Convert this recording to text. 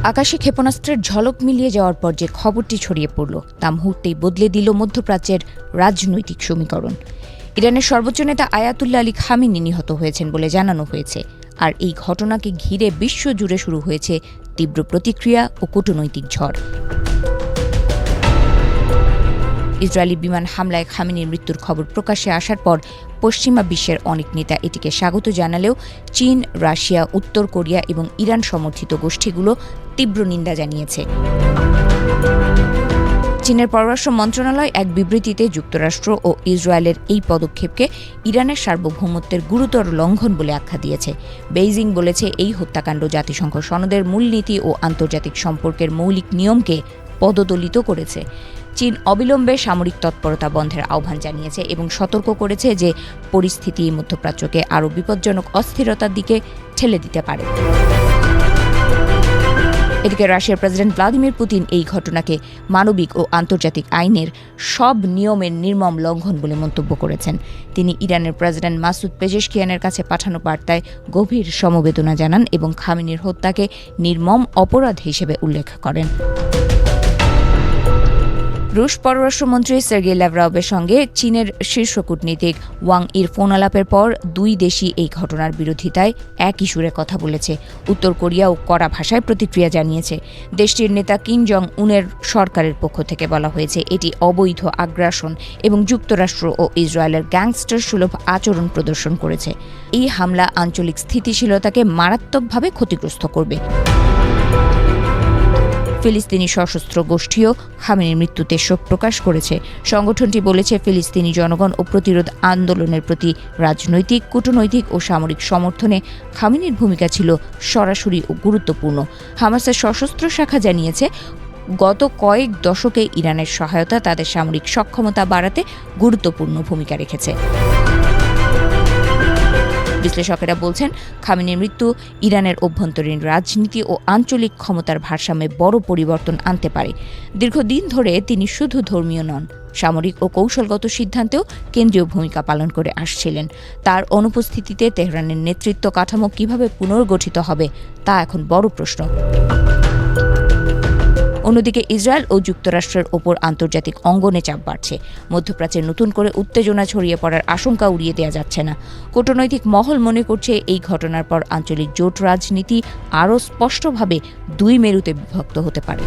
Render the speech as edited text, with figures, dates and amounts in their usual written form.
আকাশে ক্ষেপণাস্ত্রের ঝলক মিলিয়ে যাওয়ার পর যে খবরটি ছড়িয়ে পড়ল তা মুহূর্তেই বদলে দিল মধ্যপ্রাচ্যের রাজনৈতিক সমীকরণ। ইরানের সর্বোচ্চ নেতা আয়াতুল্লাহ আলী খামেনি নিহত হয়েছেন বলে জানানো হয়েছে, আর এই ঘটনাকে ঘিরে বিশ্বজুড়ে শুরু হয়েছে তীব্র প্রতিক্রিয়া ও কূটনৈতিক ঝড়। ইসরায়েলি বিমান হামলায় খামেনির মৃত্যুর খবর প্রকাশ্যে আসার পর পশ্চিমা বিশ্বের অনেক নেতা এটিকে স্বাগত জানালেও চীন, রাশিয়া, উত্তর কোরিয়া এবং ইরান সমর্থিত গোষ্ঠীগুলো তীব্র নিন্দা জানিয়েছে। চীনের পররাষ্ট্র মন্ত্রণালয় এক বিবৃতিতে যুক্তরাষ্ট্র ও ইসরায়েলের এই পদক্ষেপকে ইরানের সার্বভৌমত্বের গুরুতর লঙ্ঘন বলে আখ্যা দিয়েছে। বেইজিং বলেছে, এই হত্যাকাণ্ড জাতিসংঘ সনদের মূলনীতি ও আন্তর্জাতিক সম্পর্কের মৌলিক নিয়মকে পদদলিত করেছে। চীন অবিলম্বে সামরিক তৎপরতা বন্ধের আহ্বান জানিয়েছে এবং সতর্ক করেছে যে পরিস্থিতি মধ্যপ্রাচ্যকে আরও বিপজ্জনক অস্থিরতার দিকে ঠেলে দিতে পারে। এদিকে রাশিয়ার প্রেসিডেন্ট ভ্লাদিমির পুতিন এই ঘটনাকে মানবিক ও আন্তর্জাতিক আইনের সব নিয়মের নির্মম লঙ্ঘন বলে মন্তব্য করেছেন। তিনি ইরানের প্রেসিডেন্ট মাসুদ পেজেশকিয়ানের কাছে পাঠানো বার্তায় গভীর সমবেদনা জানান এবং খামেনির হত্যাকে নির্মম অপরাধ হিসেবে উল্লেখ করেন। রুশ পররাষ্ট্রমন্ত্রী সের্গেই ল্যাভরভের সঙ্গে চীনের শীর্ষ কূটনীতিক ওয়াং ইর ফোন আলাপের পর দুই দেশই এই ঘটনার বিরোধিতায় একই সুরে কথা বলেছে। উত্তর কোরিয়াও কড়া ভাষায় প্রতিক্রিয়া জানিয়েছে। দেশটির নেতা কিম জং উনের সরকারের পক্ষ থেকে বলা হয়েছে, এটি অবৈধ আগ্রাসন এবং যুক্তরাষ্ট্র ও ইসরায়েলের গ্যাংস্টার সুলভ আচরণ প্রদর্শন করেছে। এই হামলা আঞ্চলিক স্থিতিশীলতাকে মারাত্মকভাবে ক্ষতিগ্রস্ত করবে। ফিলিস্তিনি সশস্ত্র গোষ্ঠীও খামেনির মৃত্যুতে শোক প্রকাশ করেছে। সংগঠনটি বলেছে, ফিলিস্তিনি জনগণ ও প্রতিরোধ আন্দোলনের প্রতি রাজনৈতিক, কূটনৈতিক ও সামরিক সমর্থনে খামেনির ভূমিকা ছিল সরাসরি ও গুরুত্বপূর্ণ। হামাসের সশস্ত্র শাখা জানিয়েছে, গত কয়েক দশকে ইরানের সহায়তা তাদের সামরিক সক্ষমতা বাড়াতে গুরুত্বপূর্ণ ভূমিকা রেখেছে। বিশ্লেষকেরা বলছেন, খামেনির মৃত্যু ইরানের অভ্যন্তরীণ রাজনীতি ও আঞ্চলিক ক্ষমতার ভারসাম্যে বড় পরিবর্তন আনতে পারে। দীর্ঘদিন ধরে তিনি শুধু ধর্মীয় নন, সামরিক ও কৌশলগত সিদ্ধান্তেও কেন্দ্রীয় ভূমিকা পালন করে আসছিলেন। তার অনুপস্থিতিতে তেহরানের নেতৃত্ব কাঠামো কিভাবে পুনর্গঠিত হবে তা এখন বড় প্রশ্ন। অন্যদিকে ইসরায়েল ও যুক্তরাষ্ট্রের ওপর আন্তর্জাতিক অঙ্গনে চাপ বাড়ছে। মধ্যপ্রাচ্যে নতুন করে উত্তেজনা ছড়িয়ে পড়ার আশঙ্কা উড়িয়ে দেওয়া যাচ্ছে না। কূটনৈতিক মহল মনে করছে, এই ঘটনার পর আঞ্চলিক জোট রাজনীতি আরও স্পষ্টভাবে দুই মেরুতে বিভক্ত হতে পারে।